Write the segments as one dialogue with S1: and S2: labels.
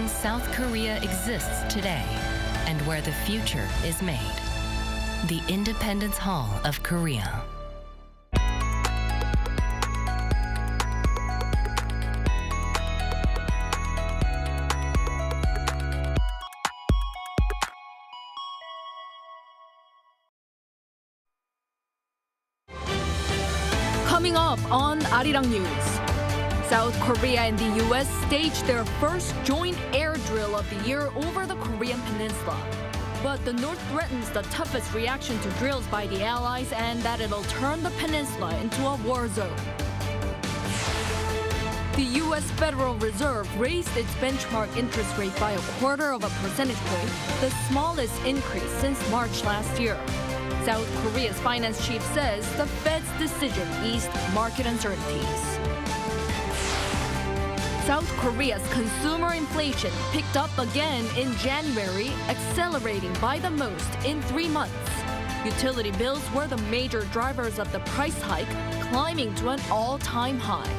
S1: reason South Korea exists today and where the future is made. The Independence Hall of Korea.
S2: Coming up on Arirang News, South Korea and the U.S. staged their first joint air drill of the year over the Korean peninsula. But the North threatens the toughest reaction to drills by the allies and that it'll turn the peninsula into a war zone. The U.S. Federal Reserve raised its benchmark interest rate by 1/4 of a percentage point, the smallest increase since March last year. South Korea's finance chief says the Fed's decision eased market uncertainties. South Korea's consumer inflation picked up again in January, accelerating by the most in 3 months. Utility bills were the major drivers of the price hike, climbing to an all-time high.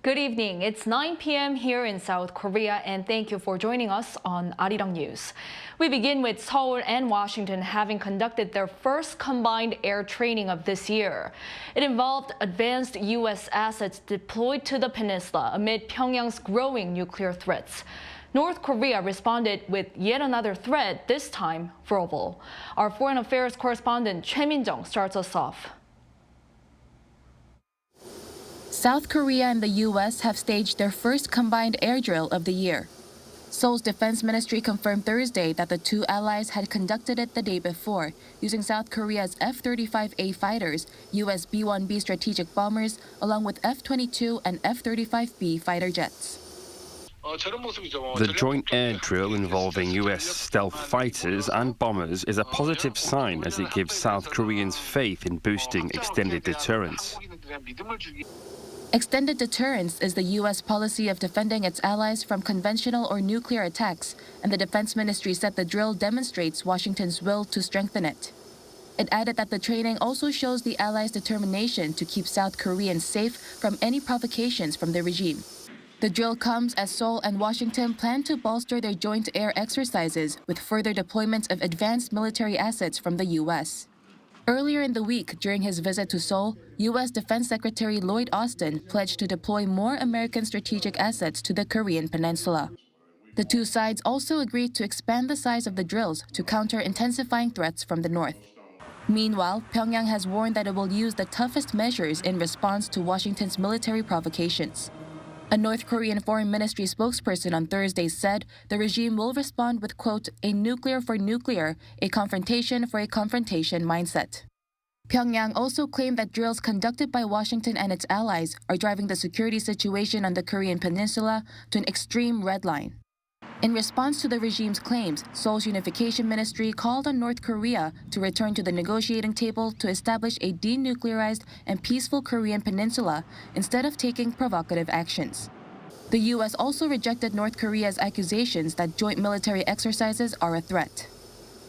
S2: Good evening. It's 9 p.m. here in South Korea, and thank you for joining us on Arirang News. We begin with Seoul and Washington having conducted their first combined air training of this year. It involved advanced U.S. assets deployed to the peninsula amid Pyongyang's growing nuclear threats. North Korea responded with yet another threat, this time verbal. Our foreign affairs correspondent Choi Min-jung starts us off.
S3: South Korea and the U.S. have staged their first combined air drill of the year. Seoul's defense ministry confirmed Thursday that the two allies had conducted it the day before, using South Korea's F-35A fighters, U.S. B-1B strategic bombers, along with F-22 and F-35B fighter jets.
S4: The joint air drill involving U.S. stealth fighters and bombers is a positive sign as it gives South Koreans faith in boosting extended deterrence.
S3: Extended deterrence is the U.S. policy of defending its allies from conventional or nuclear attacks, and the Defense Ministry said the drill demonstrates Washington's will to strengthen it. It added that the training also shows the allies' determination to keep South Koreans safe from any provocations from the regime. The drill comes as Seoul and Washington plan to bolster their joint air exercises with further deployment of advanced military assets from the U.S. Earlier in the week, during his visit to Seoul, U.S. Defense Secretary Lloyd Austin pledged to deploy more American strategic assets to the Korean peninsula. The two sides also agreed to expand the size of the drills to counter intensifying threats from the north. Meanwhile, Pyongyang has warned that it will use the toughest measures in response to Washington's military provocations. A North Korean Foreign Ministry spokesperson on Thursday said the regime will respond with, quote, a nuclear for nuclear, a confrontation for a confrontation mindset. Pyongyang also claimed that drills conducted by Washington and its allies are driving the security situation on the Korean peninsula to an extreme red line. In response to the regime's claims, Seoul's unification ministry called on North Korea to return to the negotiating table to establish a denuclearized and peaceful Korean peninsula instead of taking provocative actions. The U.S. also rejected North Korea's accusations that joint military exercises are a threat.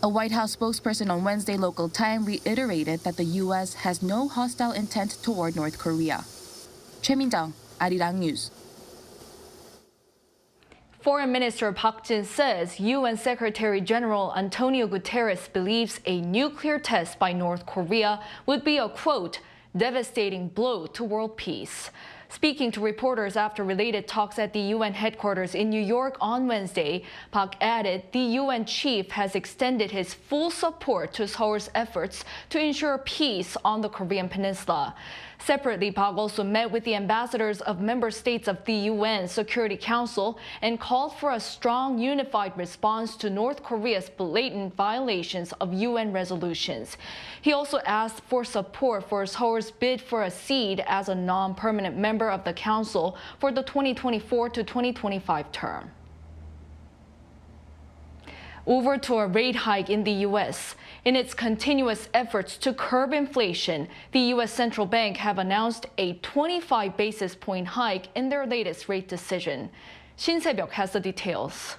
S3: A White House spokesperson on Wednesday local time reiterated that the U.S. has no hostile intent toward North Korea. Choi Min-jung, Arirang News.
S2: Foreign Minister Park Jin says UN Secretary General Antonio Guterres believes a nuclear test by North Korea would be a, quote, devastating blow to world peace. Speaking to reporters after related talks at the UN headquarters in New York on Wednesday, Park added the UN chief has extended his full support to Seoul's efforts to ensure peace on the Korean peninsula. Separately, Park also met with the ambassadors of member states of the UN Security Council and called for a strong, unified response to North Korea's blatant violations of UN resolutions. He also asked for support for Seoul's bid for a seat as a non-permanent member of the Council for the 2024 to 2025 term. Over to a rate hike in the U.S. In its continuous efforts to curb inflation, the U.S. Central Bank have announced a 25 basis point hike in their latest rate decision. Shin Se-byuk has the details.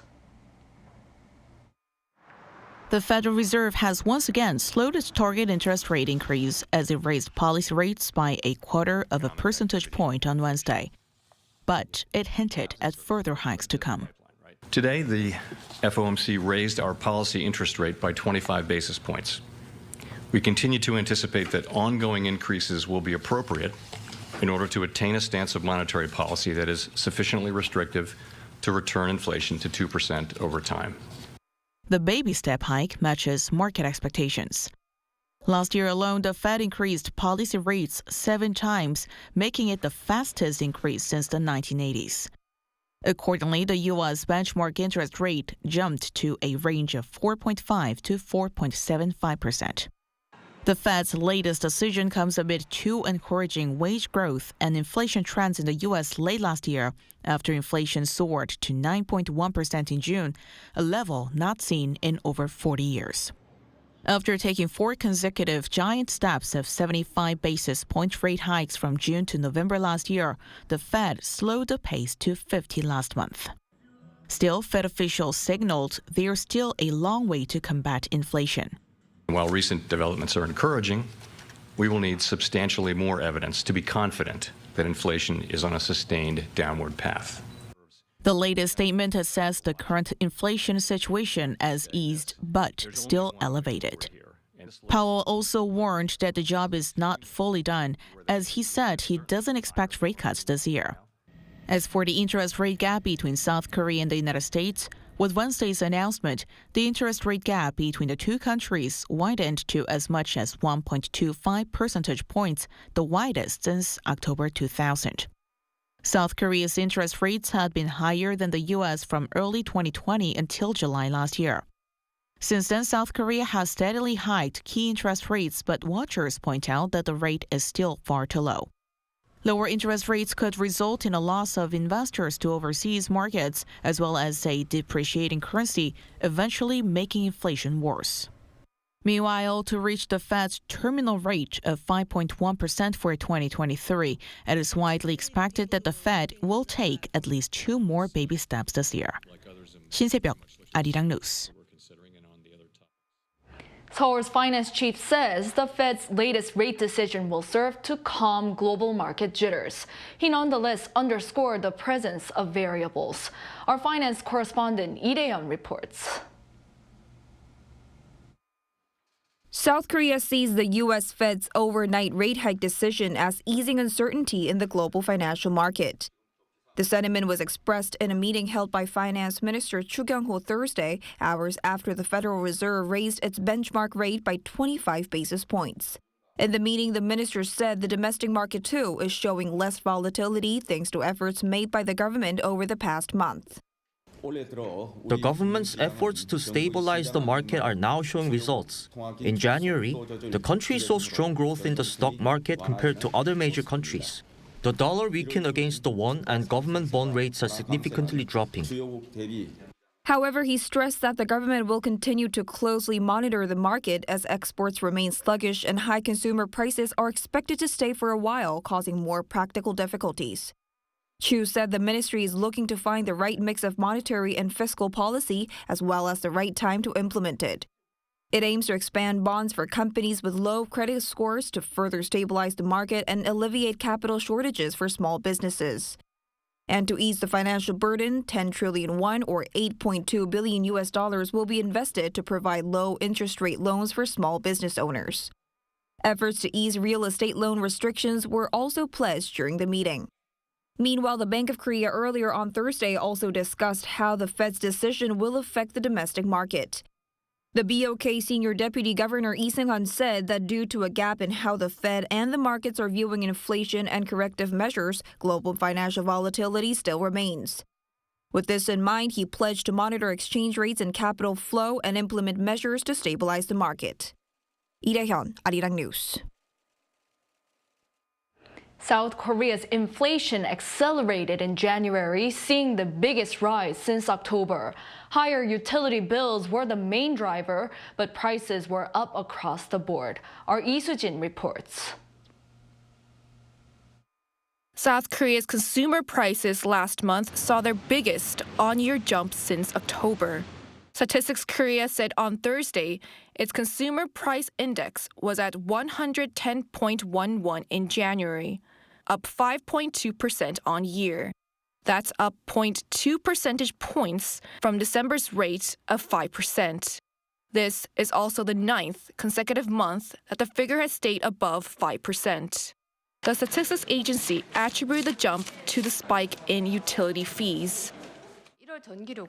S5: The Federal Reserve has once again slowed its target interest rate increase as it raised policy rates by 0.25 percentage point on Wednesday. But it hinted at further hikes to come.
S6: Today, the FOMC raised our policy interest rate by 25 basis points. We continue to anticipate that ongoing increases will be appropriate in order to attain a stance of monetary policy that is sufficiently restrictive to return inflation to 2% over time.
S5: The baby step hike matches market expectations. Last year alone, the Fed increased policy rates 7 times, making it the fastest increase since the 1980s. Accordingly, the U.S. benchmark interest rate jumped to a range of 4.5 to 4.75%. The Fed's latest decision comes amid 2 encouraging wage growth and inflation trends in the U.S. late last year, after inflation soared to 9.1% in June, a level not seen in over 40 years. After taking 4 consecutive giant steps of 75 basis point rate hikes from June to November last year, the Fed slowed the pace to 50 last month. Still, Fed officials signaled there's still a long way to combat inflation.
S6: While recent developments are encouraging, we will need substantially more evidence to be confident that inflation is on a sustained downward path.
S5: The latest statement assessed the current inflation situation as eased but still elevated. Powell also warned that the job is not fully done, as he said he doesn't expect rate cuts this year. As for the interest rate gap between South Korea and the United States, with Wednesday's announcement, the interest rate gap between the two countries widened to as much as 1.25 percentage points, the widest since October 2000. South Korea's interest rates had been higher than the U.S. from early 2020 until July last year. Since then, South Korea has steadily hiked key interest rates, but watchers point out that the rate is still far too low. Lower interest rates could result in a loss of investors to overseas markets, as well as a depreciating currency, eventually making inflation worse. Meanwhile, to reach the Fed's terminal rate of 5.1% for 2023, it is widely expected that the Fed will take at least 2 more baby steps this year. Shin Se-byuk, Arirang News.
S2: Seoul's finance chief says the Fed's latest rate decision will serve to calm global market jitters. He nonetheless underscored the presence of variables. Our finance correspondent Lee Dae-yeon reports.
S7: South Korea sees the U.S. Fed's overnight rate hike decision as easing uncertainty in the global financial market. The sentiment was expressed in a meeting held by Finance Minister Chu Kyung-ho Thursday, hours after the Federal Reserve raised its benchmark rate by 25 basis points. In the meeting, the minister said the domestic market, too, is showing less volatility thanks to efforts made by the government over the past month.
S8: The government's efforts to stabilize the market are now showing results. In January, the country saw strong growth in the stock market compared to other major countries. The dollar weakened against the won and government bond rates are significantly dropping.
S7: However, he stressed that the government will continue to closely monitor the market as exports remain sluggish and high consumer prices are expected to stay for a while, causing more practical difficulties. Chu said the ministry is looking to find the right mix of monetary and fiscal policy, as well as the right time to implement it. It aims to expand bonds for companies with low credit scores to further stabilize the market and alleviate capital shortages for small businesses. And to ease the financial burden, 10 trillion won or $8.2 billion will be invested to provide low interest rate loans for small business owners. Efforts to ease real estate loan restrictions were also pledged during the meeting. Meanwhile, the Bank of Korea earlier on Thursday also discussed how the Fed's decision will affect the domestic market. The BOK Senior Deputy Governor Lee Seung-hun said that due to a gap in how the Fed and the markets are viewing inflation and corrective measures, global financial volatility still remains. With this in mind, he pledged to monitor exchange rates and capital flow and implement measures to stabilize the market. Lee Dae-yeon, Arirang News.
S2: South Korea's inflation accelerated in January, seeing the biggest rise since October. Higher utility bills were the main driver, but prices were up across the board. Our Lee Soo-jin reports.
S7: South Korea's consumer prices last month saw their biggest on-year jump since October. Statistics Korea said on Thursday its consumer price index was at 110.11 in January, up 5.2% on year. That's up 0.2 percentage points from December's rate of 5%. This is also the 9th consecutive month that the figure has stayed above 5%. The statistics agency attributed the jump to the spike in utility fees.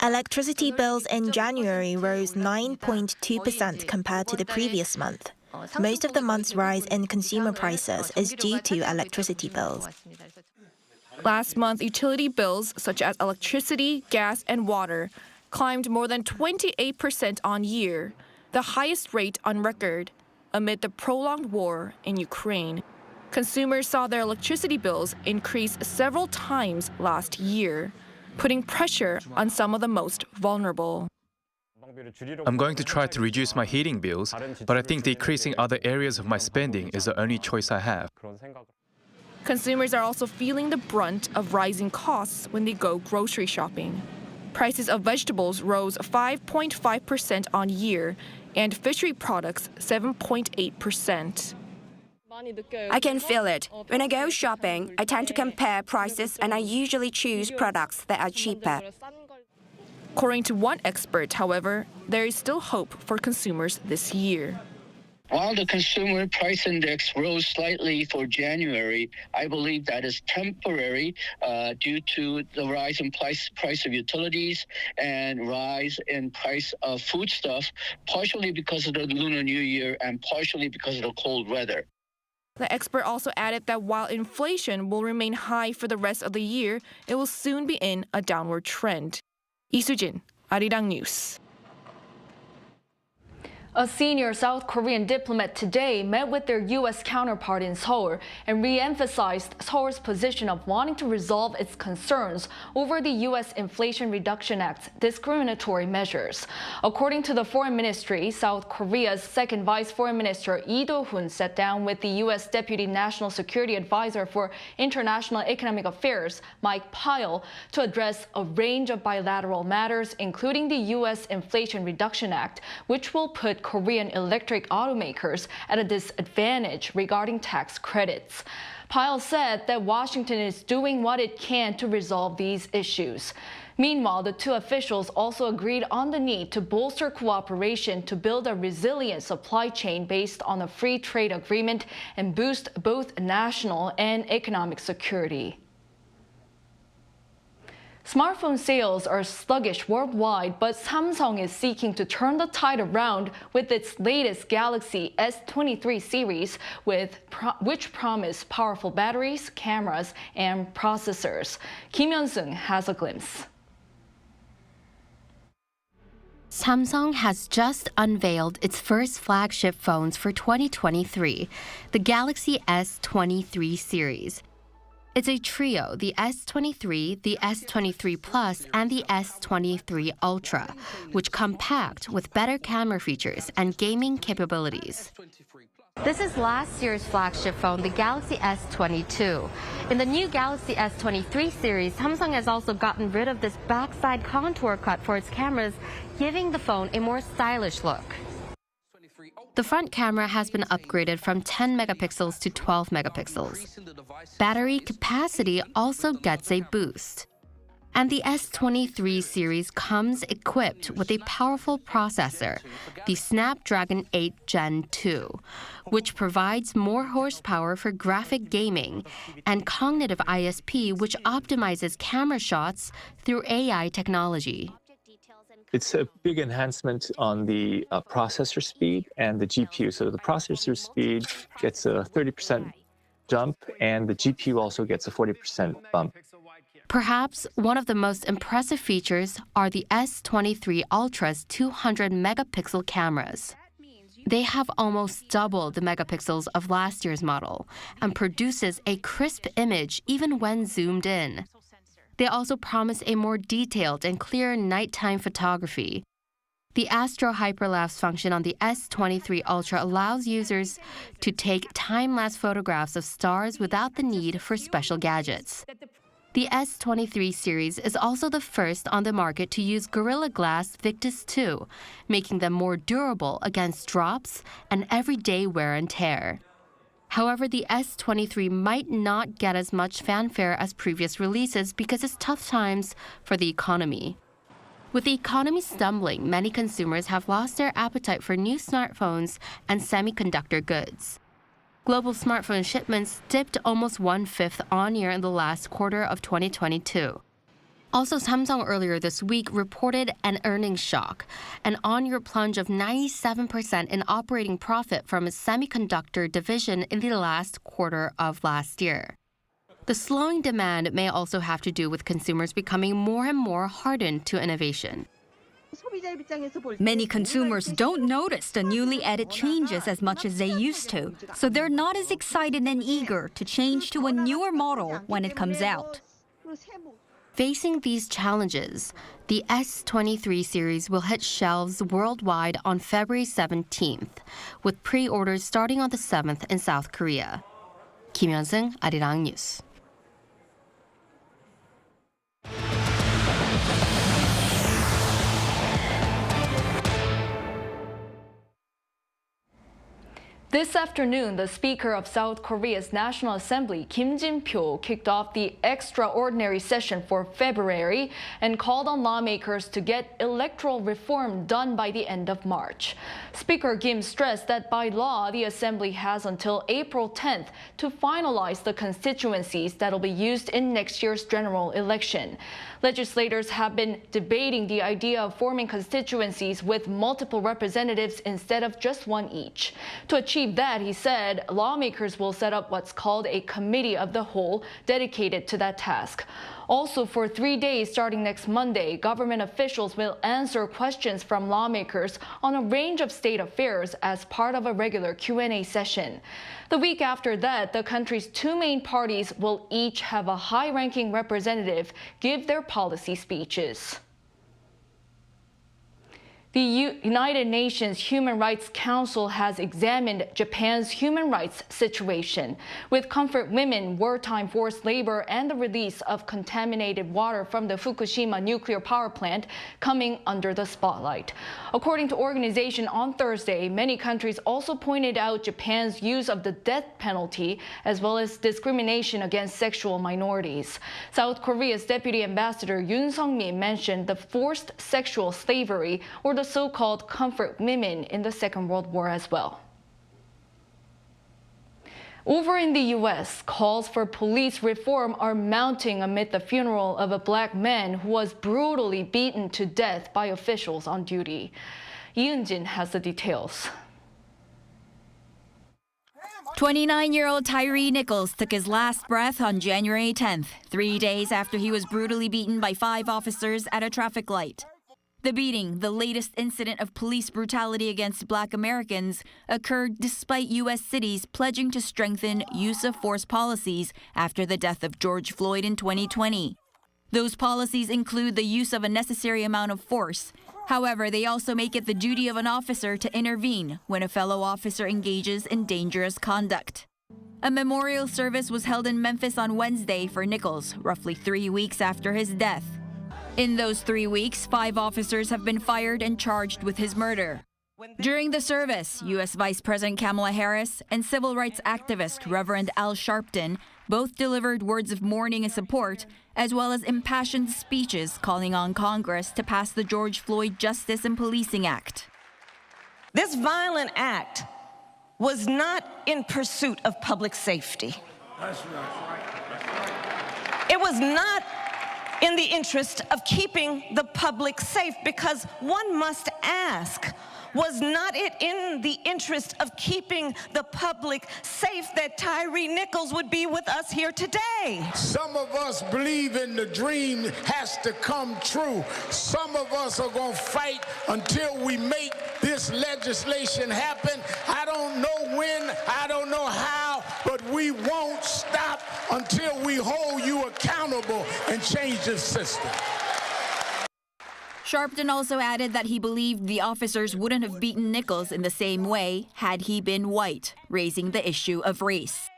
S9: Electricity bills in January rose 9.2% compared to the previous month. Most of the month's rise in consumer prices is due to electricity bills.
S7: Last month, utility bills such as electricity, gas, and water climbed more than 28% on year, the highest rate on record, amid the prolonged war in Ukraine. Consumers saw their electricity bills increase several times last year, putting pressure on some of the most vulnerable.
S10: I'm going to try to reduce my heating bills, but I think decreasing other areas of my spending is the only choice I have.
S7: Consumers are also feeling the brunt of rising costs when they go grocery shopping. Prices of vegetables rose 5.5% on year, and fishery products 7.8%.
S11: I can feel it. When I go shopping, I tend to compare prices and I usually choose products that are cheaper.
S7: According to one expert, however, there is still hope for consumers this year.
S12: While the consumer price index rose slightly for January, I believe that is temporary due to the rise in price of utilities and rise in price of foodstuff, partially because of the Lunar New Year and partially because of the cold weather.
S7: The expert also added that while inflation will remain high for the rest of the year, it will soon be in a downward trend. Lee Soo-jin, Arirang News.
S2: A senior South Korean diplomat today met with their U.S. counterpart in Seoul and re-emphasized Seoul's position of wanting to resolve its concerns over the U.S. Inflation Reduction Act's discriminatory measures. According to the Foreign Ministry, South Korea's second Vice Foreign Minister Lee Do-hun sat down with the U.S. Deputy National Security Advisor for International Economic Affairs, Mike Pyle, to address a range of bilateral matters, including the U.S. Inflation Reduction Act, which will put Korean electric automakers at a disadvantage regarding tax credits. Pyle said that Washington is doing what it can to resolve these issues. Meanwhile, the two officials also agreed on the need to bolster cooperation to build a resilient supply chain based on a free trade agreement and boost both national and economic security. Smartphone sales are sluggish worldwide, but Samsung is seeking to turn the tide around with its latest Galaxy S23 series, which promise powerful batteries, cameras, and processors. Kim Hyun-sung has a glimpse.
S1: Samsung has just unveiled its first flagship phones for 2023, the Galaxy S23 series. It's a trio, the S23, the S23 Plus, and the S23 Ultra, which come packed with better camera features and gaming capabilities. This is last year's flagship phone, the Galaxy S22. In the new Galaxy S23 series, Samsung has also gotten rid of this backside contour cut for its cameras, giving the phone a more stylish look. The front camera has been upgraded from 10 megapixels to 12 megapixels. Battery capacity also gets a boost. And the S23 series comes equipped with a powerful processor, the Snapdragon 8 Gen 2, which provides more horsepower for graphic gaming, and cognitive ISP, which optimizes camera shots through AI technology.
S13: It's a big enhancement on the processor speed and the GPU. So the processor speed gets a 30% jump, and the GPU also gets a 40% bump.
S1: Perhaps one of the most impressive features are the S23 Ultra's 200 megapixel cameras. They have almost double the megapixels of last year's model and produces a crisp image even when zoomed in. They also promise a more detailed and clear nighttime photography. The Astro Hyperlapse function on the S23 Ultra allows users to take time-lapse photographs of stars without the need for special gadgets. The S23 series is also the first on the market to use Gorilla Glass Victus 2, making them more durable against drops and everyday wear and tear. However, the S23 might not get as much fanfare as previous releases because it's tough times for the economy. With the economy stumbling, many consumers have lost their appetite for new smartphones and semiconductor goods. Global smartphone shipments dipped almost 1/5 on-year in the last quarter of 2022. Also, Samsung earlier this week reported an earnings shock, an on-year plunge of 97% in operating profit from its semiconductor division in the last quarter of last year. The slowing demand may also have to do with consumers becoming more and more hardened to innovation.
S14: Many consumers don't notice the newly added changes as much as they used to, so they're not as excited and eager to change to a newer model when it comes out.
S1: Facing these challenges, the S23 series will hit shelves worldwide on February 17th, with pre-orders starting on the 7th in South Korea. Kim Hyun-sung, Arirang News.
S2: This afternoon, the Speaker of South Korea's National Assembly, Kim Jin-pyo, kicked off the extraordinary session for February and called on lawmakers to get electoral reform done by the end of March. Speaker Kim stressed that by law, the Assembly has until April 10th to finalize the constituencies that will be used in next year's general election. Legislators have been debating the idea of forming constituencies with multiple representatives instead of just one each. To achieve that, he said, lawmakers will set up what's called a committee of the whole dedicated to that task. Also, for 3 days starting next Monday, government officials will answer questions from lawmakers on a range of state affairs as part of a regular Q&A session. The week after that, the country's two main parties will each have a high-ranking representative give their policy speeches. The United Nations Human Rights Council has examined Japan's human rights situation, with comfort women, wartime forced labor, and the release of contaminated water from the Fukushima nuclear power plant coming under the spotlight. According to the organization on Thursday, many countries also pointed out Japan's use of the death penalty, as well as discrimination against sexual minorities. South Korea's Deputy Ambassador Yoon Sung-min mentioned the forced sexual slavery, or the so-called comfort women, in the Second World War as well. Over in the U.S., calls for police reform are mounting amid the funeral of a black man who was brutally beaten to death by officials on duty. Lee Eun-jin has the details.
S14: 29-year-old Tyree Nichols took his last breath on January 10th, 3 days after he was brutally beaten by 5 officers at a traffic light. The beating, the latest incident of police brutality against Black Americans, occurred despite U.S. cities pledging to strengthen use of force policies after the death of George Floyd in 2020. Those policies include the use of a necessary amount of force. However, they also make it the duty of an officer to intervene when a fellow officer engages in dangerous conduct. A memorial service was held in Memphis on Wednesday for Nichols, roughly 3 weeks after his death. In those 3 weeks, 5 officers have been fired and charged with his murder. During the service, U.S. Vice President Kamala Harris and civil rights activist Reverend Al Sharpton both delivered words of mourning and support, as well as impassioned speeches calling on Congress to pass the George Floyd Justice and Policing Act.
S15: This violent act was not in pursuit of public safety. It was not in the interest of keeping the public safe, because one must ask, was not it in the interest of keeping the public safe that Tyree Nichols would be with us here today?
S16: Some of us believe in the dream has to come true. Some of us are going to fight until we make this this legislation happen. I don't know when, I don't know how, but we won't stop until we hold you accountable and change the system.
S14: Sharpton also added that he believed the officers wouldn't have beaten Nichols in the same way had he been white, raising the issue of race.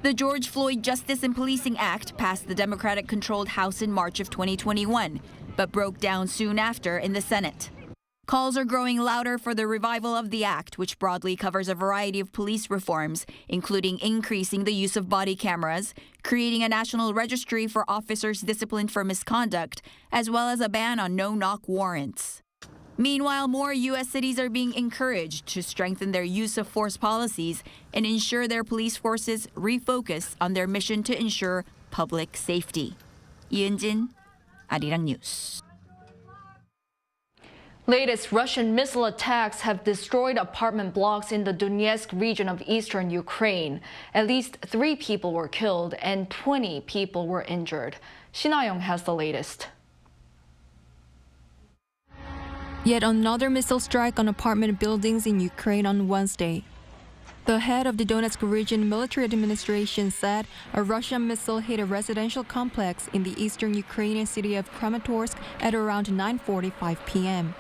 S14: The George Floyd Justice and Policing Act passed the Democratic-controlled House in March of 2021, but broke down soon after in the Senate. Calls are growing louder for the revival of the act, which broadly covers a variety of police reforms, including increasing the use of body cameras, creating a national registry for officers disciplined for misconduct, as well as a ban on no-knock warrants. Meanwhile, more U.S. cities are being encouraged to strengthen their use of force policies and ensure their police forces refocus on their mission to ensure public safety. 이은진, Arirang News.
S2: Latest Russian missile attacks have destroyed apartment blocks in the Donetsk region of eastern Ukraine. At least 3 people were killed and 20 people were injured. Shin-Young has the latest.
S7: Yet another missile strike on apartment buildings in Ukraine on Wednesday. The head of the Donetsk region military administration said a Russian missile hit a residential complex in the eastern Ukrainian city of Kramatorsk at around 9:45 p.m.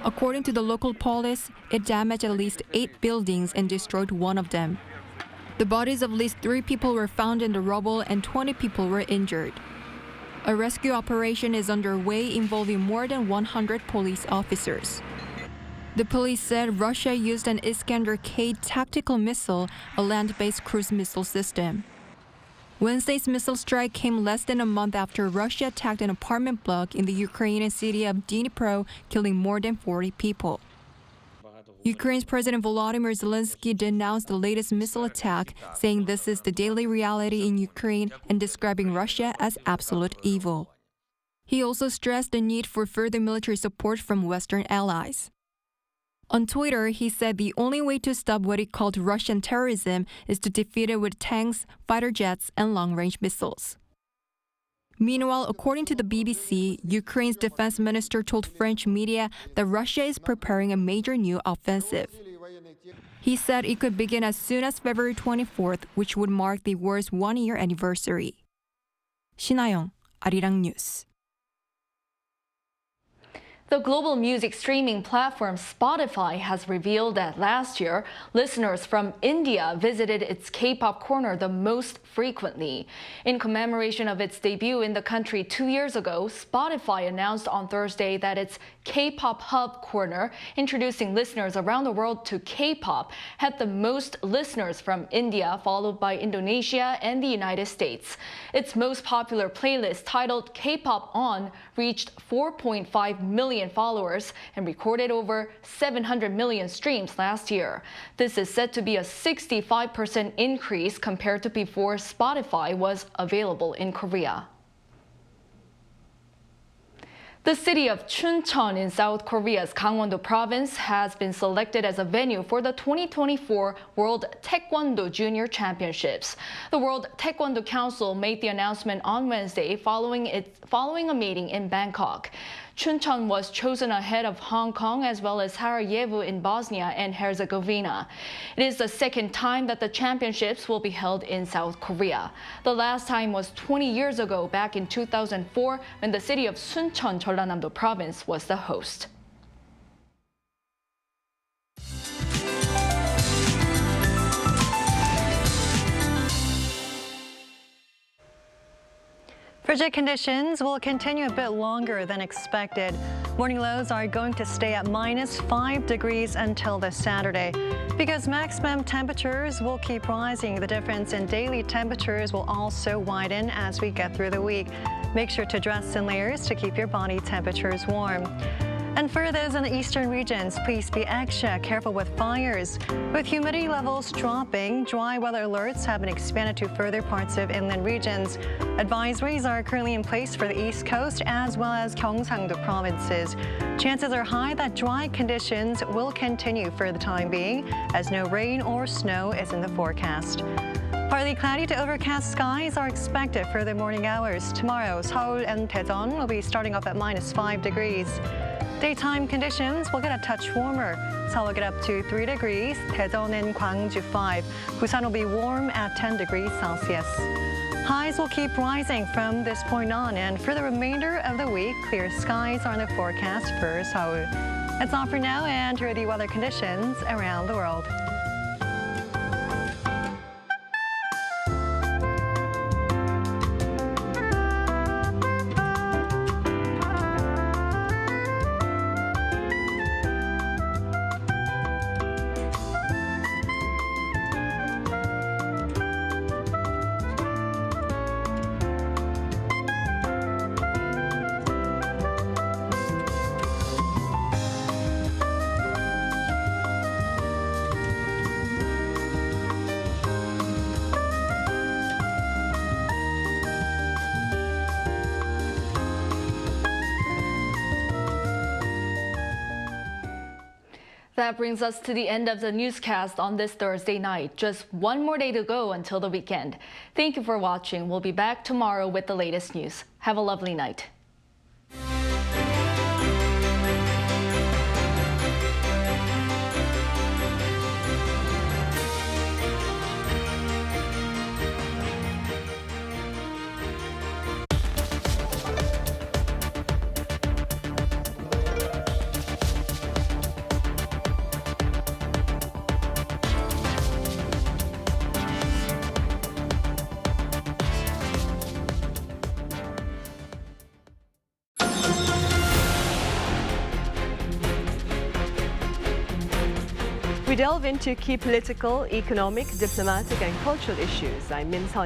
S7: According to the local police, it damaged at least 8 buildings and destroyed one of them. The bodies of at least 3 people were found in the rubble and 20 people were injured. A rescue operation is underway involving more than 100 police officers. The police said Russia used an Iskander-K tactical missile, a land-based cruise missile system. Wednesday's missile strike came less than a month after Russia attacked an apartment block in the Ukrainian city of Dnipro, killing more than 40 people. Ukraine's President Volodymyr Zelensky denounced the latest missile attack, saying this is the daily reality in Ukraine and describing Russia as absolute evil. He also stressed the need for further military support from Western allies. On Twitter, he said the only way to stop what he called Russian terrorism is to defeat it with tanks, fighter jets, and long-range missiles. Meanwhile, according to the BBC, Ukraine's defense minister told French media that Russia is preparing a major new offensive. He said it could begin as soon as February 24th, which would mark the war's one-year anniversary. Shin-Young, Arirang News.
S2: The global music streaming platform Spotify has revealed that last year, listeners from India visited its K-pop corner the most frequently. In commemoration of its debut in the country 2 years ago, Spotify announced on Thursday that its K-pop Hub corner, introducing listeners around the world to K-pop, had the most listeners from India, followed by Indonesia and the United States. Its most popular playlist, titled K-pop On, reached 4.5 million followers and recorded over 700 million streams last year. This is said to be a 65% increase compared to before Spotify was available in Korea. The city of Chuncheon in South Korea's Gangwon-do province has been selected as a venue for the 2024 World Taekwondo Junior Championships. The World Taekwondo Council made the announcement on Wednesday following a meeting in Bangkok. Chuncheon was chosen ahead of Hong Kong as well as Sarajevo in Bosnia and Herzegovina. It is the second time that the championships will be held in South Korea. The last time was 20 years ago, back in 2004, when the city of Suncheon, Jeollanam-do province was the host.
S17: Frigid conditions will continue a bit longer than expected. Morning lows are going to stay at -5 degrees until this Saturday. Because maximum temperatures will keep rising, the difference in daily temperatures will also widen as we get through the week. Make sure to dress in layers to keep your body temperatures warm. And for those in the eastern regions, please be extra careful with fires. With humidity levels dropping, dry weather alerts have been expanded to further parts of inland regions. Advisories are currently in place for the East Coast as well as Gyeongsang-do provinces. Chances are high that dry conditions will continue for the time being, as no rain or snow is in the forecast. Partly cloudy to overcast skies are expected for the morning hours. Tomorrow, Seoul and Daejeon will be starting off at -5 degrees. Daytime conditions will get a touch warmer. Seoul will get up to 3 degrees, Daejeon and Gwangju 5. Busan will be warm at 10 degrees Celsius. Highs will keep rising from this point on, and for the remainder of the week, clear skies are in the forecast for Seoul. That's all for now, and here are the weather conditions around the world.
S2: That brings us to the end of the newscast on this Thursday night. Just one more day to go until the weekend. Thank you for watching. We'll be back tomorrow with the latest news. Have a lovely night.
S18: We delve into key political, economic, diplomatic and cultural issues. I'm Min Sun.